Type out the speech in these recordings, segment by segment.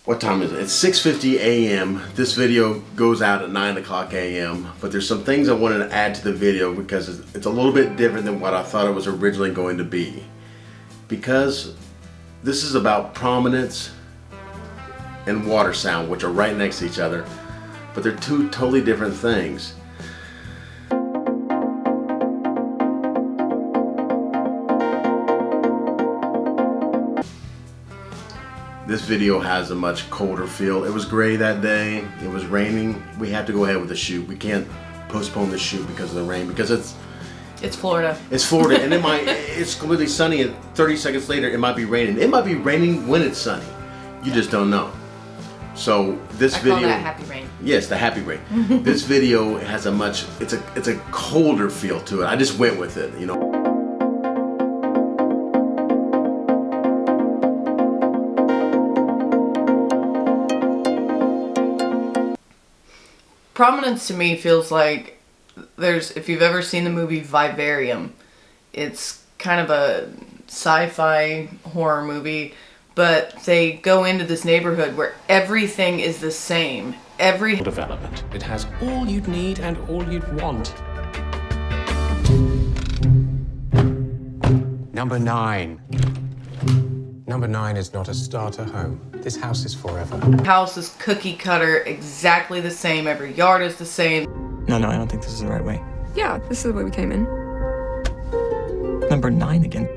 What time is it? It's 6:50 a.m. This video goes out at 9 o'clock a.m. But there's some things I wanted to add to the video because it's a little bit different than what I thought it was originally going to be. Because this is about prominence and water sound, which are right next to each other. But they're two totally different things. This video has a much colder feel. It was gray that day. It was raining. We had to go ahead with the shoot. We can't postpone the shoot because of the rain because it's Florida. It's Florida, and it's completely sunny, and 30 seconds later it might be raining. It might be raining when it's sunny. You just don't know. So this video. I call that happy rain. Yes, the happy rain. This video has it's a colder feel to it. I just went with it, you know. Prominence to me feels like if you've ever seen the movie Vivarium, it's kind of a sci-fi horror movie, but they go into this neighborhood where everything is the same. Every development. It has all you'd need and all you'd want. Number 9. Number 9 is not a starter home. This house is forever. House is cookie cutter, exactly the same. Every yard is the same. No, I don't think this is the right way. Yeah, this is the way we came in. Number 9 again.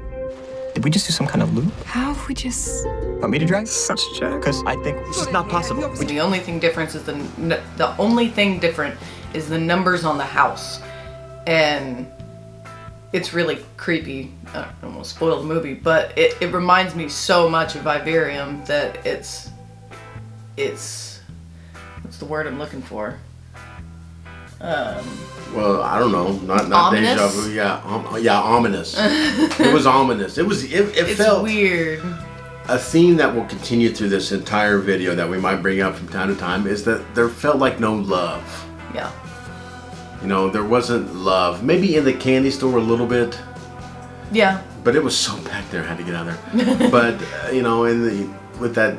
Did we just do some kind of loop? How have we just... Want me to drive? Such a joke. Because I think this is not possible. The only thing different is the only thing different is the numbers on the house, and it's really creepy. I don't want to spoil the movie, but it reminds me so much of Vivarium that it's what's the word I'm looking for? Well, I don't know, not ominous? Deja vu. Yeah, ominous. It was ominous. It felt weird. A theme that will continue through this entire video that we might bring up from time to time is that there felt like no love. Yeah. You know, there wasn't love. Maybe in the candy store a little bit. Yeah. But it was so packed there, I had to get out of there. But, you know, with that,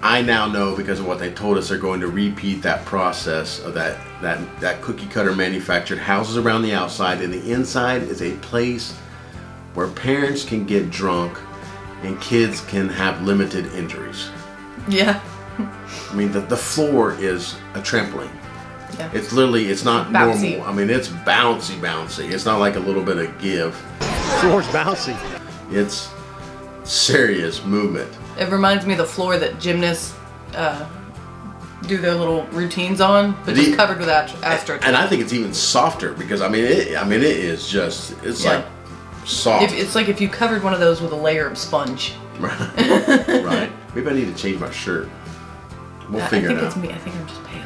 I now know because of what they told us, they're going to repeat that process of that cookie cutter manufactured houses around the outside, and the inside is a place where parents can get drunk and kids can have limited injuries. Yeah. I mean, the floor is a trampoline. Yeah. It's not bouncy. Normal. I mean, it's bouncy. It's not like a little bit of give. Floor's bouncy. It's serious movement. It reminds me of the floor that gymnasts do their little routines on, but just covered with astroturf. And I think it's even softer because it is just like soft. It's like if you covered one of those with a layer of sponge. Right. Maybe I need to change my shirt. We'll figure it out. I think it's me. I think I'm just pale.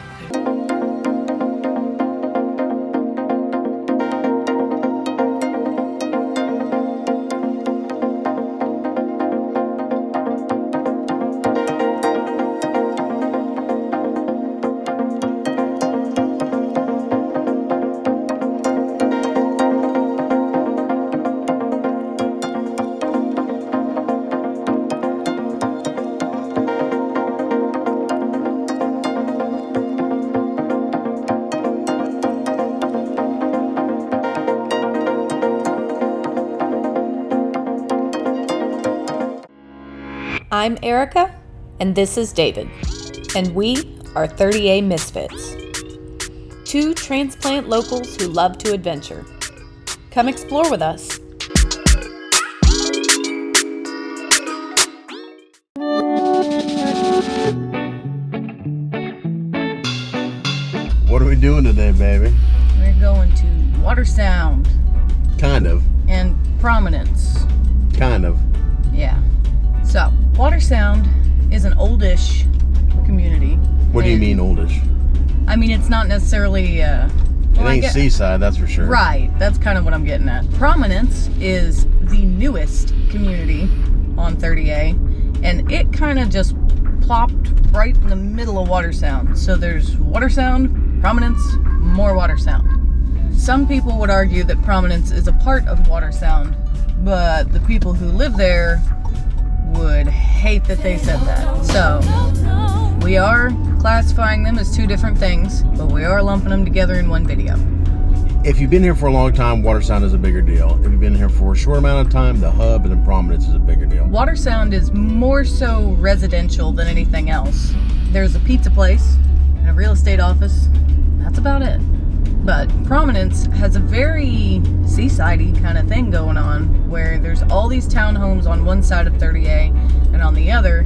I'm Erica, and this is David, and we are 30A Misfits. 2 transplant locals who love to adventure. Come explore with us. What are we doing today, baby? We're going to WaterSound. Kind of. And Prominence. Kind of. Yeah. So, WaterSound is an oldish community. What do you mean oldish? I mean, it's not necessarily... it ain't seaside, that's for sure. Right, that's kind of what I'm getting at. Prominence is the newest community on 30A, and it kind of just plopped right in the middle of WaterSound. So there's WaterSound, Prominence, more WaterSound. Some people would argue that Prominence is a part of WaterSound, but the people who live there would hate that they said that. So, we are classifying them as two different things, but we are lumping them together in one video. If you've been here for a long time, WaterSound is a bigger deal. If you've been here for a short amount of time, the hub and the Prominence is a bigger deal. WaterSound is more so residential than anything else. There's a pizza place and a real estate office. That's about it. But Prominence has a very seaside-y kind of thing going on, where there's all these townhomes on one side of 30A, and on the other,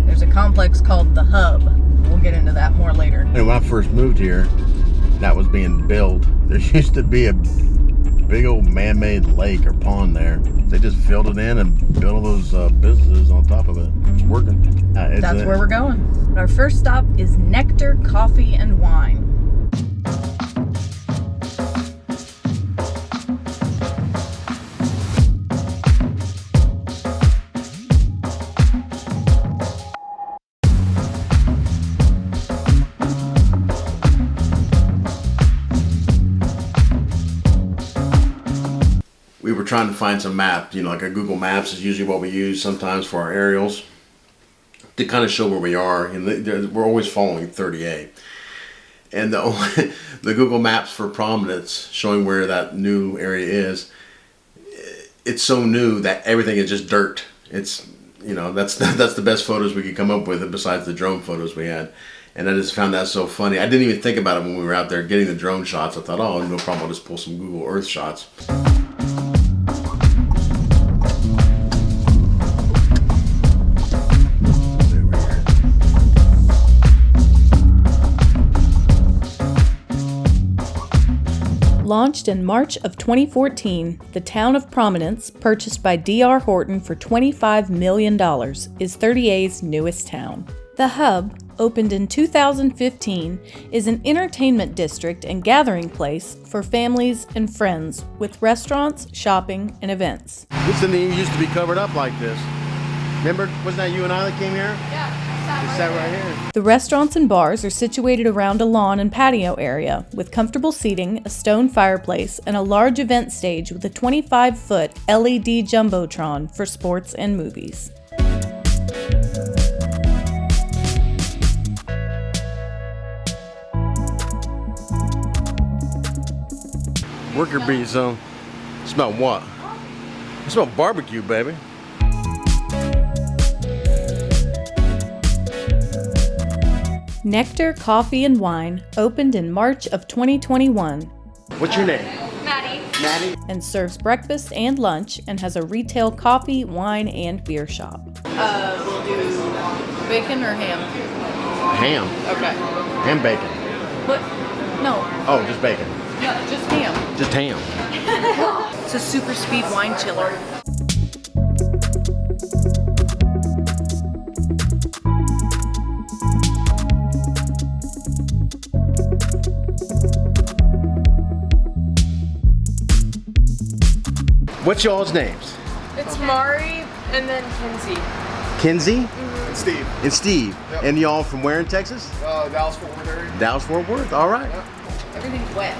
there's a complex called the Hub. We'll get into that more later. And when I first moved here, that was being built. There used to be a big old man-made lake or pond there. They just filled it in and built all those businesses on top of it. It's working. That's where we're going. Our first stop is Nectar Coffee and Wine. We were trying to find some map, like a Google Maps is usually what we use sometimes for our aerials to kind of show where we are. And we're always following 30A. And the Google Maps for Prominence showing where that new area is, it's so new that everything is just dirt. It's, that's the best photos we could come up with besides the drone photos we had. And I just found that so funny. I didn't even think about it when we were out there getting the drone shots. I thought, oh, no problem, I'll just pull some Google Earth shots. Launched in March of 2014, the town of Prominence, purchased by DR Horton for $25 million, is 30A's newest town. The Hub, opened in 2015, is an entertainment district and gathering place for families and friends with restaurants, shopping, and events. This didn't even used to be covered up like this. Remember, wasn't that you and I that came here? Yeah. It sat right here. The restaurants and bars are situated around a lawn and patio area with comfortable seating, a stone fireplace, and a large event stage with a 25-foot LED jumbotron for sports and movies. Worker bee zone. Smell what? I smell barbecue, baby. Nectar Coffee and Wine opened in March of 2021. What's your name? Maddie. And serves breakfast and lunch and has a retail coffee, wine, and beer shop. We'll do bacon or ham? Ham. Okay. Ham bacon. What? No. Oh, just bacon. No, just ham. Just ham. It's a super speed wine chiller. What's y'all's names? It's Mari and then Kinsey. Kinsey? And Steve. And Steve. Yep. And y'all from where in Texas? Dallas Fort Worth area. Dallas Fort Worth. All right. Yep. Everything's wet.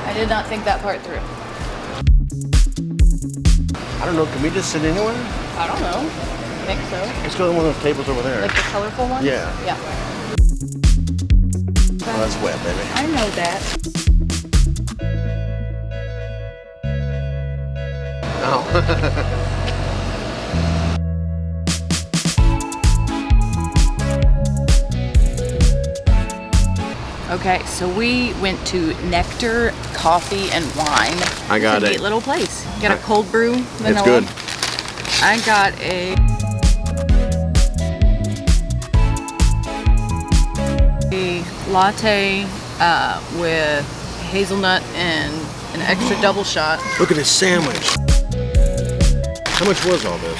I did not think that part through. I don't know. Can we just sit anywhere? I don't know. I think so. Let's go to one of those tables over there. Like the colorful one? Yeah. Yeah. Oh, that's wet, baby. I know that. Oh. Okay, so we went to Nectar Coffee and Wine. I got it's a it. neat little place. Got a cold brew vanilla. It's good. I got a latte with hazelnut and an extra double shot. Look at this sandwich. How much was all this?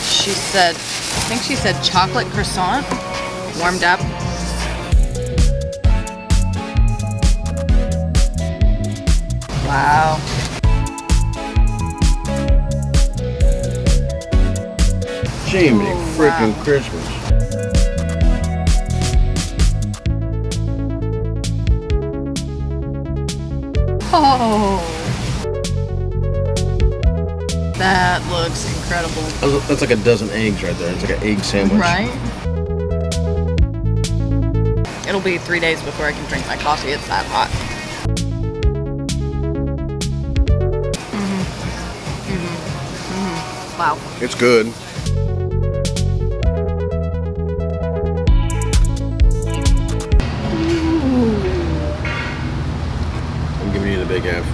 She said, I think she said chocolate croissant, warmed up. Wow. Jiminy freaking Christmas. Oh. That looks incredible. That's like a dozen eggs right there. It's like an egg sandwich. Right? It'll be 3 days before I can drink my coffee. It's that hot. Wow. It's good. I'm giving you the big F.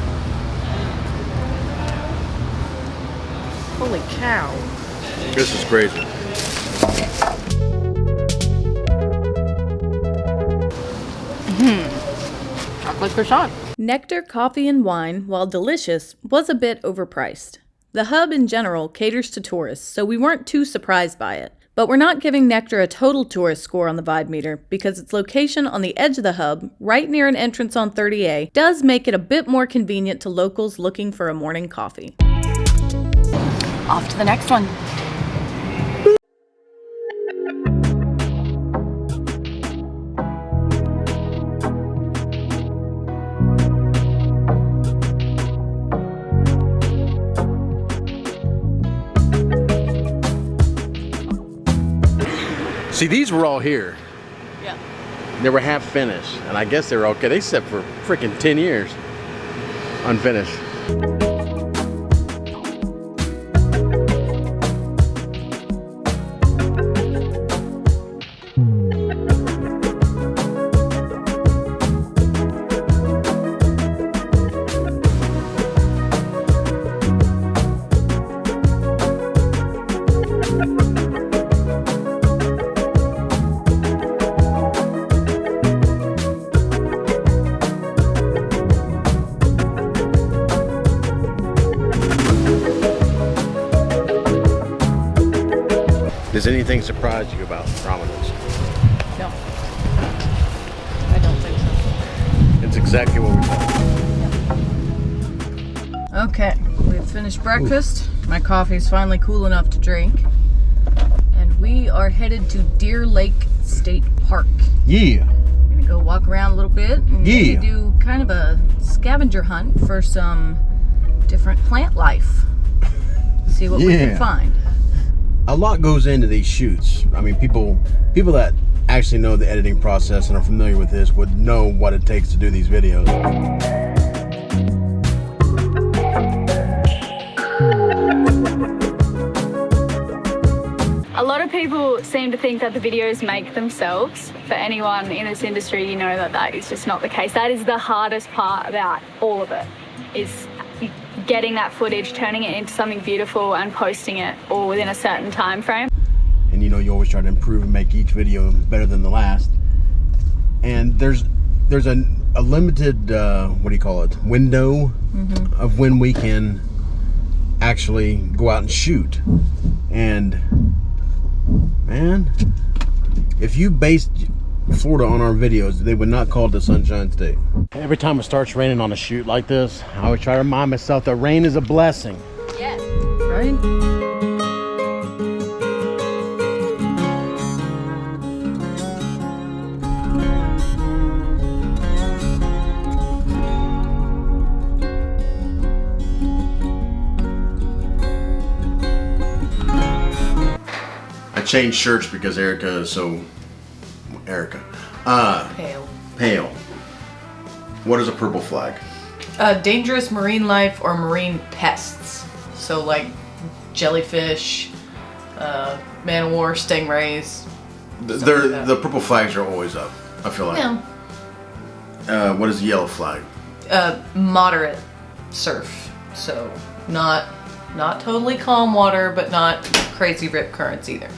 Holy cow. This is crazy. Chocolate croissant. Nectar Coffee and Wine, while delicious, was a bit overpriced. The hub in general caters to tourists, so we weren't too surprised by it. But we're not giving Nectar a total tourist score on the vibe meter because its location on the edge of the hub, right near an entrance on 30A, does make it a bit more convenient to locals looking for a morning coffee. Off to the next one. See, these were all here. Yeah. They were half finished, and I guess they were okay. They sat for freaking 10 years unfinished. Does anything surprise you about Prominence? No. I don't think so. It's exactly what we thought. Okay, we've finished breakfast. My coffee's finally cool enough to drink. And we are headed to Deer Lake State Park. Yeah. We're gonna go walk around a little bit and maybe Yeah. do kind of a scavenger hunt for some different plant life. See what we can find. A lot goes into these shoots. I mean, people that actually know the editing process and are familiar with this would know what it takes to do these videos. A lot of people seem to think that the videos make themselves. For anyone in this industry, you know that is just not the case. That is the hardest part about all of it, is getting that footage, turning it into something beautiful and posting it all within a certain time frame. And you know, you always try to improve and make each video better than the last. And there's a limited, what do you call it, window of when we can actually go out and shoot. And man, if you based Florida on our videos, they would not call it the Sunshine State. Every time it starts raining on a shoot like this, I always try to remind myself that rain is a blessing. Yes. Right? I changed shirts because Erica is so pale. What is a purple flag? Dangerous marine life or marine pests. So like jellyfish, man-o-war, stingrays. The purple flags are always up, I feel like. Yeah. What is the yellow flag? Moderate surf. So not totally calm water, but not crazy rip currents either.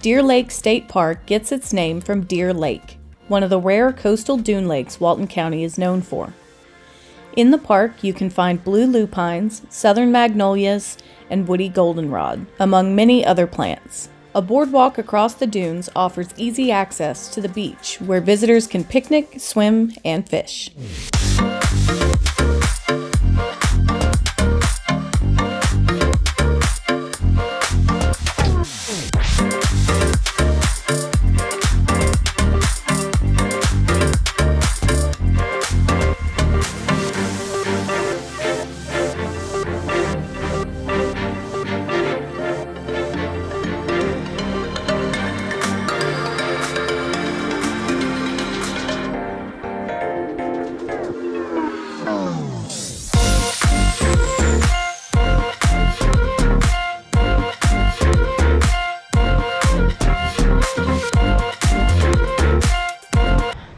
Deer Lake State Park gets its name from Deer Lake, one of the rare coastal dune lakes Walton County is known for. In the park, you can find blue lupines, southern magnolias, and woody goldenrod, among many other plants. A boardwalk across the dunes offers easy access to the beach, where visitors can picnic, swim, and fish.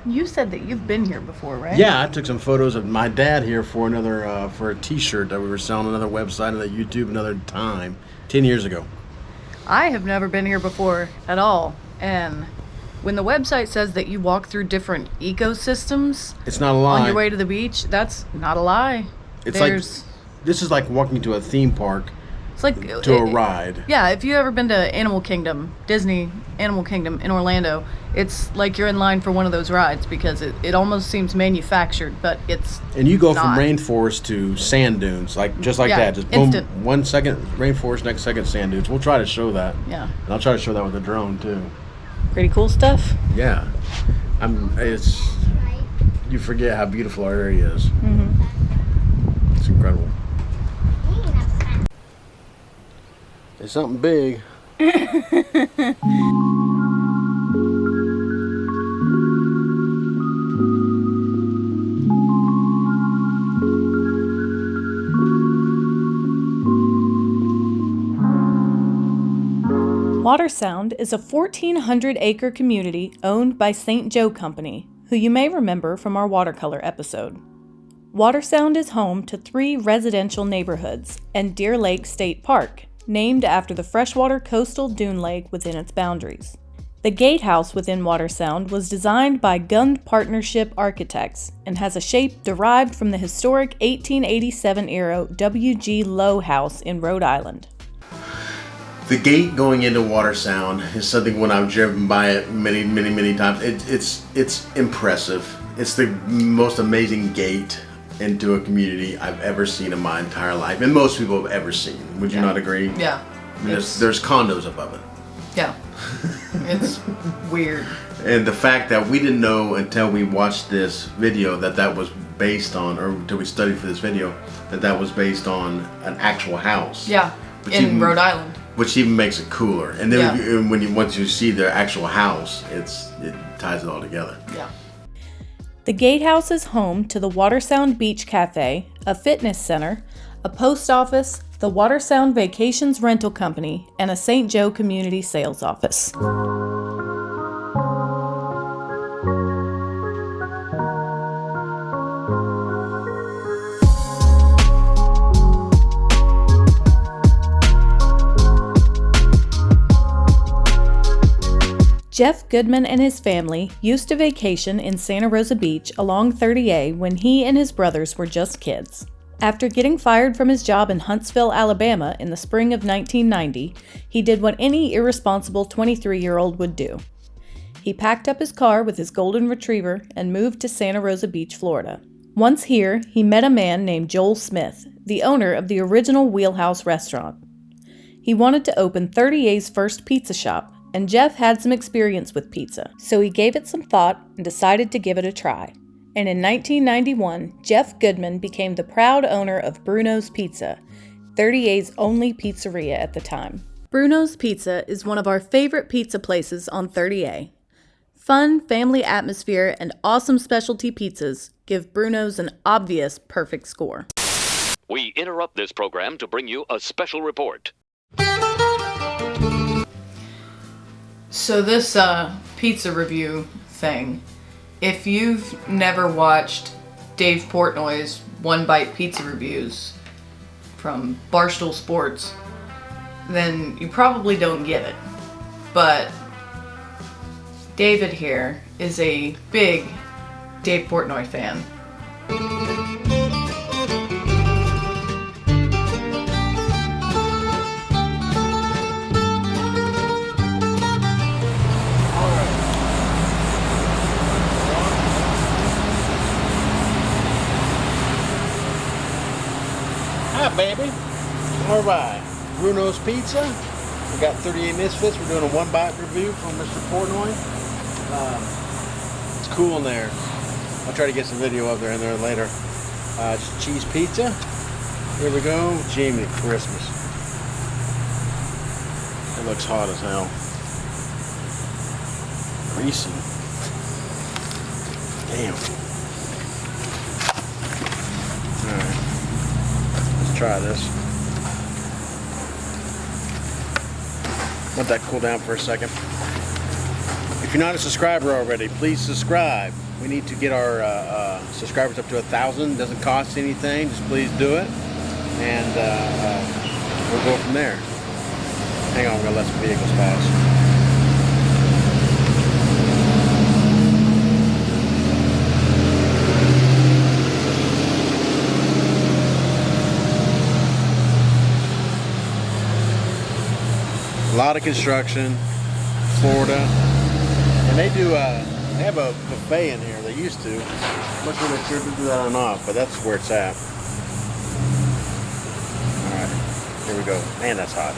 You said that you've been here before, right? Yeah, I took some photos of my dad here for another for a T-shirt that we were selling on another website and YouTube another time 10 years ago. I have never been here before at all, and when the website says that you walk through different ecosystems, it's not a lie. On your way to the beach, that's not a lie. It's like this is like walking to a theme park. It's like to a ride. Yeah, if you ever been to Animal Kingdom, Disney Animal Kingdom in Orlando, it's like you're in line for one of those rides because it almost seems manufactured, but it's And you go from not. rainforest to sand dunes, just like that. Just boom, instant. 1 second rainforest, next second sand dunes. We'll try to show that. Yeah. And I'll try to show that with a drone too. Pretty cool stuff. Yeah. You forget how beautiful our area is. Mm-hmm. It's incredible. It's something big. WaterSound is a 1,400-acre community owned by St. Joe Company, who you may remember from our watercolor episode. WaterSound is home to 3 residential neighborhoods and Deer Lake State Park, named after the freshwater coastal dune lake within its boundaries. The gatehouse within WaterSound was designed by Gund Partnership Architects and has a shape derived from the historic 1887-era W.G. Lowe House in Rhode Island. The gate going into WaterSound is something when I've driven by it many times. It's impressive. It's the most amazing gate into a community I've ever seen in my entire life, and most people have ever seen. Would you not agree? Yeah. I mean, there's condos above it. Yeah. It's weird. And the fact that we didn't know until we watched this video that was based on, or until we studied for this video, that was based on an actual house. Yeah. In Rhode Island. Which even makes it cooler. And then once you see the actual house, it ties it all together. Yeah. The gatehouse is home to the WaterSound Beach Cafe, a fitness center, a post office, the WaterSound Vacations Rental Company, and a St. Joe Community Sales Office. Jeff Goodman and his family used to vacation in Santa Rosa Beach along 30A when he and his brothers were just kids. After getting fired from his job in Huntsville, Alabama in the spring of 1990, he did what any irresponsible 23-year-old would do. He packed up his car with his golden retriever and moved to Santa Rosa Beach, Florida. Once here, he met a man named Joel Smith, the owner of the original Wheelhouse restaurant. He wanted to open 30A's first pizza shop, and Jeff had some experience with pizza, so he gave it some thought and decided to give it a try. And in 1991, Jeff Goodman became the proud owner of Bruno's Pizza, 30A's only pizzeria at the time. Bruno's Pizza is one of our favorite pizza places on 30A. Fun, family atmosphere, and awesome specialty pizzas give Bruno's an obvious perfect score. We interrupt this program to bring you a special report. So this pizza review thing, if you've never watched Dave Portnoy's One Bite Pizza reviews from Barstool Sports, then you probably don't get it. But David here is a big Dave Portnoy fan. Hi, baby. All right. Bruno's Pizza. We got 38 Misfits. We're doing a one-bite review from Mr. Portnoy. It's cool in there. I'll try to get some video of there in there later. It's cheese pizza. Here we go. Jamie Christmas. It looks hot as hell. Greasy. Damn. Alright. Let's try this. Let that cool down for a second. If you're not a subscriber already, please subscribe. We need to get our subscribers up to 1,000. Doesn't cost anything. Just please do it, and we'll go from there. Hang on, we're gonna let some vehicles pass. A lot of construction, Florida, and they have a buffet in here. They used to. I'm not sure if they do that or not, but that's where it's at. All right, here we go. Man, that's hot.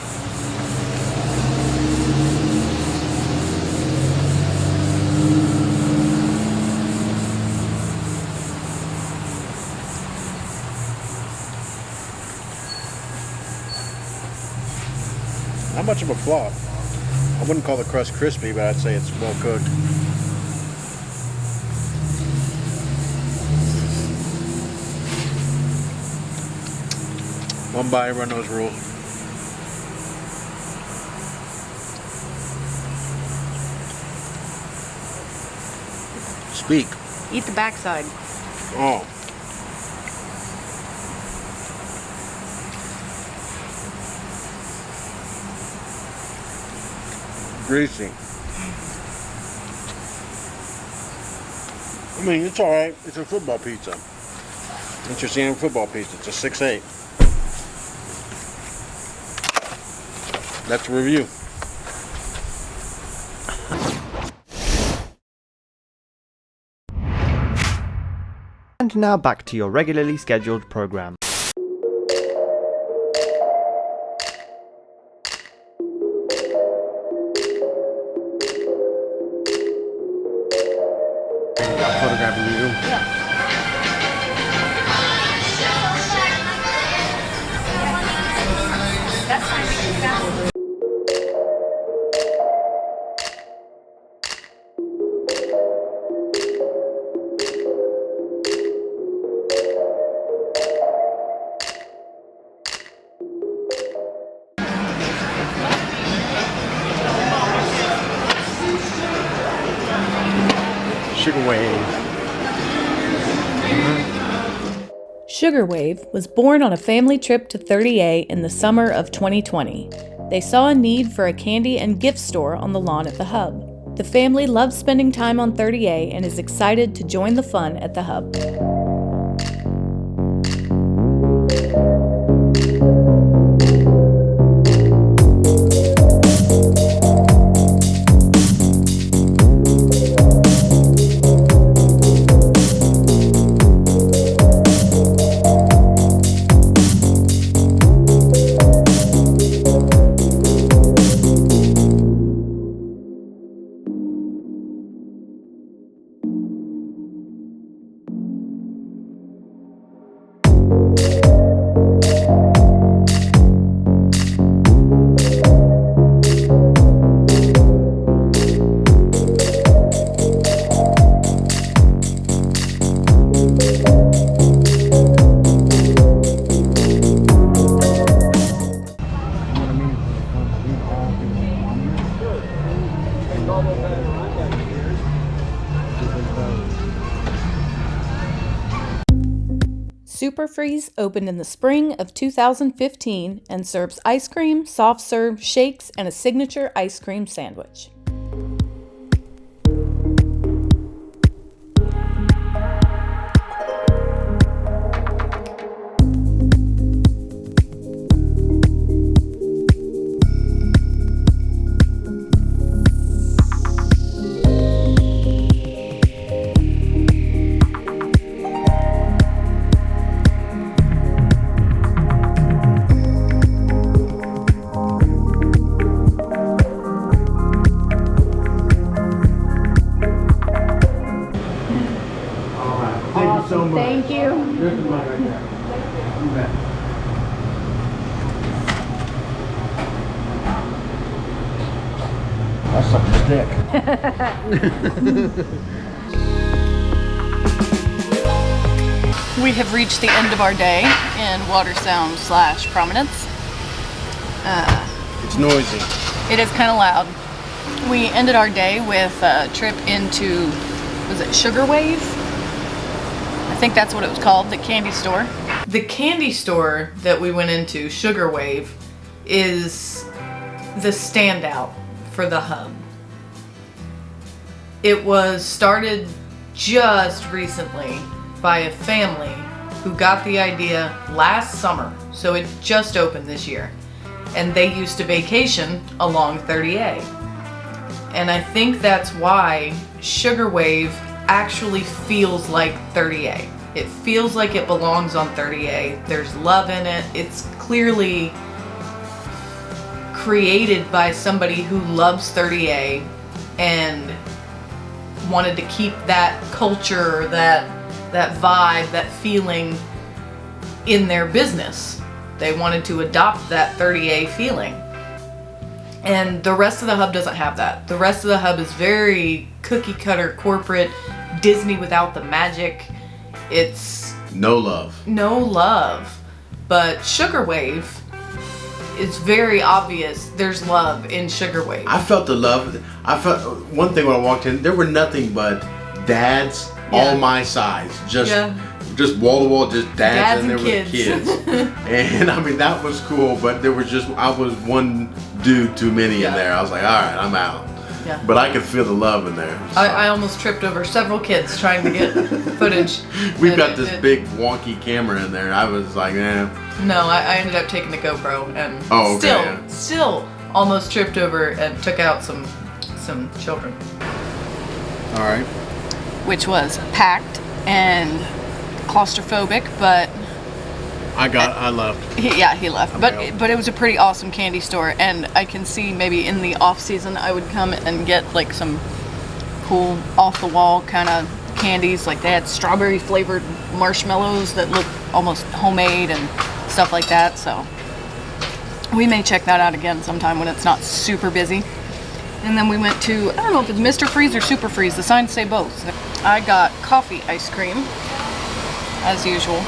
Not much of a flop. I wouldn't call the crust crispy, but I'd say it's well cooked. One bite, everyone knows rules. Speak. Eat the backside. Oh. Greasy. I mean, it's alright. It's a football pizza. It's your standard football pizza. It's a 6'8". That's a review. And now back to your regularly scheduled program. Photographing you. Yeah. Sugar Wave. Sugar Wave was born on a family trip to 30A in the summer of 2020. They saw a need for a candy and gift store on the lawn at the hub. The family loves spending time on 30A and is excited to join the fun at the hub. Super Freeze opened in the spring of 2015 and serves ice cream, soft serve, shakes, and a signature ice cream sandwich. so much. Thank you. There's the mug right there. You bet. That sucker's thick. We have reached the end of our day in WaterSound / Prominence. It's noisy. It is kind of loud. We ended our day with a trip into, was it Sugar Wave? I think that's what it was called, the candy store. The candy store that we went into, Sugar Wave, is the standout for the hub. It was started just recently by a family who got the idea last summer, so it just opened this year. And they used to vacation along 30A. And I think that's why Sugar Wave actually feels like 30A. It feels like it belongs on 30A. There's love in it. It's clearly created by somebody who loves 30A and wanted to keep that culture, that vibe, that feeling in their business. They wanted to adopt that 30A feeling. And the rest of the hub doesn't have that. The rest of the hub is very cookie cutter, corporate, Disney without the magic. It's no love. No love. But Sugar Wave, it's very obvious there's love in Sugar Wave. I felt the love. I felt one thing when I walked in, there were nothing but dads all my size. Just wall to wall, just dads and there were kids. And I mean, that was cool, but there was just, I was one dude too many in there. I was like, all right, I'm out. Yeah. But I could feel the love in there. So. I almost tripped over several kids trying to get footage. We've got this big wonky camera in there. I was like, eh. No, I ended up taking the GoPro and still almost tripped over and took out some children. All right. Which was packed and claustrophobic, but I left. He left. But it was a pretty awesome candy store, and I can see maybe in the off season I would come and get like some cool off the wall kind of candies. Like they had strawberry flavored marshmallows that look almost homemade and stuff like that. So we may check that out again sometime when it's not super busy. And then we went to, I don't know if it's Mr. Freeze or Super Freeze. The signs say both. I got coffee ice cream, as usual.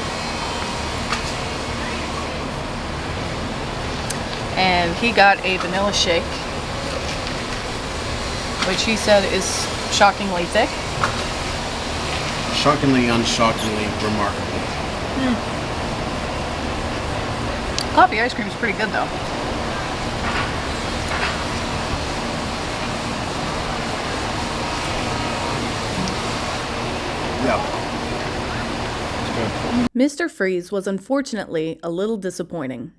And he got a vanilla shake, which he said is shockingly thick. Shockingly, unshockingly remarkable. Coffee ice cream is pretty good though. Mr. Freeze was unfortunately a little disappointing.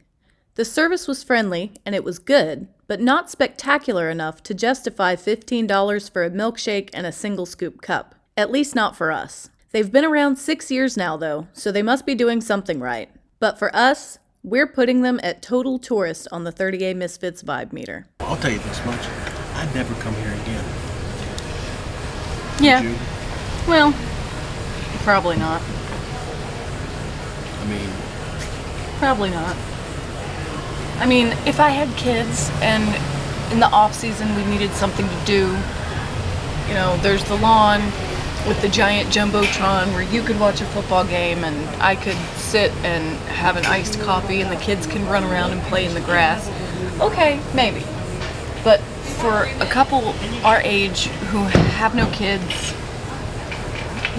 The service was friendly and it was good, but not spectacular enough to justify $15 for a milkshake and a single scoop cup. At least not for us. They've been around 6 years now though, so they must be doing something right. But for us, we're putting them at total tourist on the 30A Misfits vibe meter. I'll tell you this much, I'd never come here again. Yeah. Would you? Well, probably not. I mean, probably not. I mean, if I had kids and in the off season we needed something to do, you know, there's the lawn with the giant jumbotron where you could watch a football game and I could sit and have an iced coffee and the kids can run around and play in the grass. Okay, maybe. But for a couple our age who have no kids,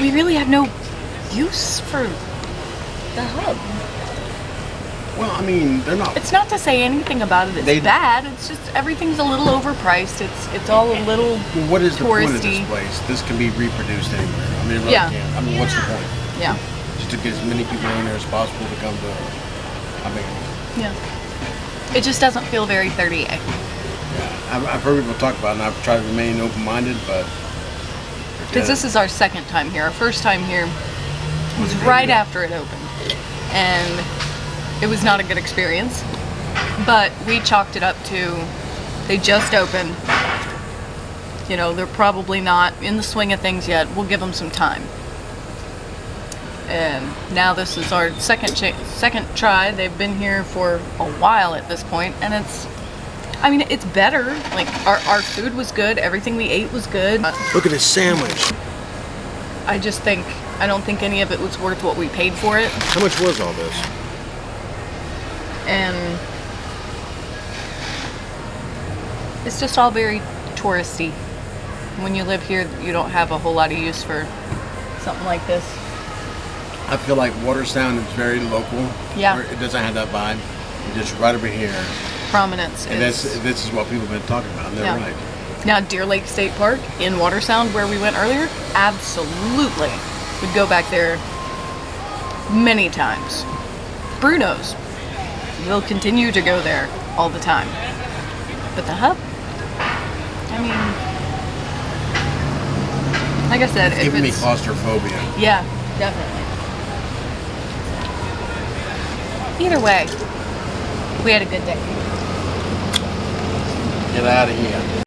we really have no use for the hub. well, I mean, they're not. It's not to say anything about it is bad. It's just everything's a little overpriced. It's all a little Well, what is the touristy. point of this place? This can be reproduced anywhere. I mean, it really can. I mean, what's the point? Yeah. Just to get as many people in there as possible to come to. I mean. Yeah. It just doesn't feel very 30A. Yeah, I've heard people talk about it, and I've tried to remain open-minded, but. Because this is our second time here. Our first time here was right after it opened, and it was not a good experience. But we chalked it up to they just opened. You know, they're probably not in the swing of things yet. We'll give them some time. and now this is our second try. They've been here for a while at this point, and it's better. Like our food was good, everything we ate was good. Look at this sandwich. I don't think any of it was worth what we paid for it. How much was all this? And it's just all very touristy. When you live here, you don't have a whole lot of use for something like this. I feel like WaterSound is very local. Yeah. It doesn't have that vibe. It's just right over here. Prominence. And this is what people have been talking about. And they're right. Now, Deer Lake State Park in WaterSound, where we went earlier, absolutely would go back there many times. Bruno's, we'll continue to go there all the time. But the hub, I mean, like I said, it's giving me claustrophobia. Yeah, definitely. Either way, we had a good day. Get out of here.